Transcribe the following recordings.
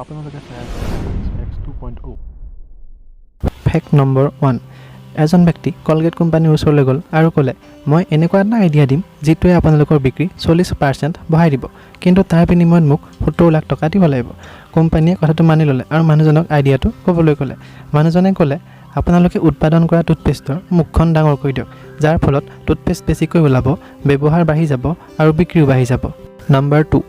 আপোনালোকে চাই আছে Hastags 2.0 ফেক্ট নম্বৰ 1 এজন ব্যক্তি কলগেট কোম্পানীৰ ওচৰলৈ গ'ল আৰু ক'লে মই এনেকুৱা এটা আইডিয়া দিম যিটোৱে আপোনালোকৰ বিক্ৰী 40% বঢ়াই দিব কিন্তু তাৰ বিনিময়ত মোক 70 লাখ টকা দিব লাগিব কোম্পানীয়ে কথাটো মানি ল'লে আৰু মানুহজনক আইডিয়াটো ক'বলৈ ক'লে মানুহজনে ক'লে আপোনালোকে উৎপাদন কৰা টুথপেষ্টৰ মুখখন ডাঙৰ কৰি দিয়ক যাৰ ফলত টুথপেষ্ট বেছিকৈ ওলাব ব্যৱহাৰ বাঢ়ি যাব আৰু বিক্ৰীও বাঢ়ি যাব নম্বৰ 2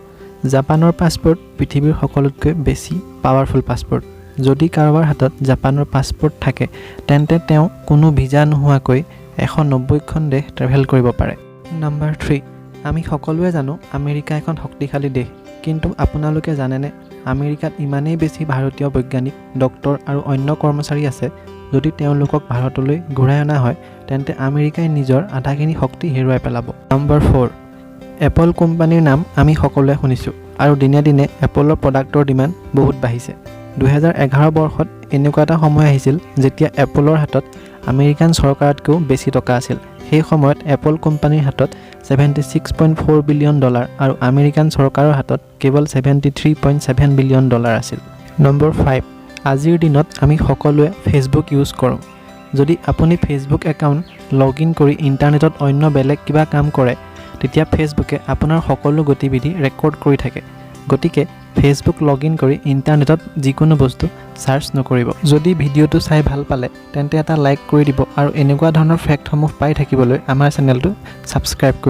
জাপানৰ পাছপোৰ্ট পৃথিৱীৰ সকলোতকৈ বেছি পাৱাৰফুল পাছপোৰ্ট যদি কাৰোবাৰ হাতত জাপানৰ পাছপোৰ্ট থাকে তেন্তে তেওঁ কোনো ভিজা নোহোৱাকৈ 190খন দেশ ট্ৰেভেল কৰিব পাৰে নম্বৰ 3 আমি সকলোৱে জানো আমেৰিকা এখন শক্তিশালী দেশ কিন্তু আপোনালোকে জানেনে আমেৰিকাত ইমানেই বেছি ভাৰতীয় বৈজ্ঞানিক ডক্টৰ আৰু অন্য কৰ্মচাৰী আছে যদি তেওঁলোকক ভাৰতলৈ ঘূৰাই অনা হয় তেন্তে আমেৰিকাই নিজৰ আধাখিনি শক্তি হেৰুৱাই পেলাব নম্বৰ 4 এপল কোম্পানীৰ নাম আমি সকলোৱে শুনিছোঁ আৰু দিনে দিনে এপলৰ প্ৰডাক্টৰ ডিমাণ্ড বহুত বাঢ়িছে 2011 বৰ্ষত এনেকুৱা এটা সময় আহিছিল যেতিয়া এপলৰ হাতত আমেৰিকান চৰকাৰতকৈও বেছি টকা আছিল সেই সময়ত এপল কোম্পানীৰ হাতত $76.4 বিলিয়ন আৰু আমেৰিকান চৰকাৰৰ হাতত কেৱল $73.7 বিলিয়ন আছিল নম্বৰ 5 আজিৰ দিনত আমি সকলোৱে ফেচবুক ইউজ কৰোঁ যদি আপুনি ফেচবুক একাউণ্ট লগ ইন কৰি ইণ্টাৰনেটত অন্য বেলেগ কিবা কাম কৰে তেতিয়া ফেচবুকে আপোনাৰ সকলো গতিবিধি ৰেকৰ্ড কৰি থাকে গতিকে ফেচবুক লগ ইন কৰি ইণ্টাৰনেটত যিকোনো বস্তু সাৰ্চ নকৰিব যদি ভিডিঅ'টো চাই ভাল পালে তেন্তে এটা লাইক কৰি দিব আৰু এনেকুৱা ধৰণৰ ফেক্টসমূহ পাই থাকিবলৈ আমাৰ চেনেলটো সাবস্ক্ৰাইব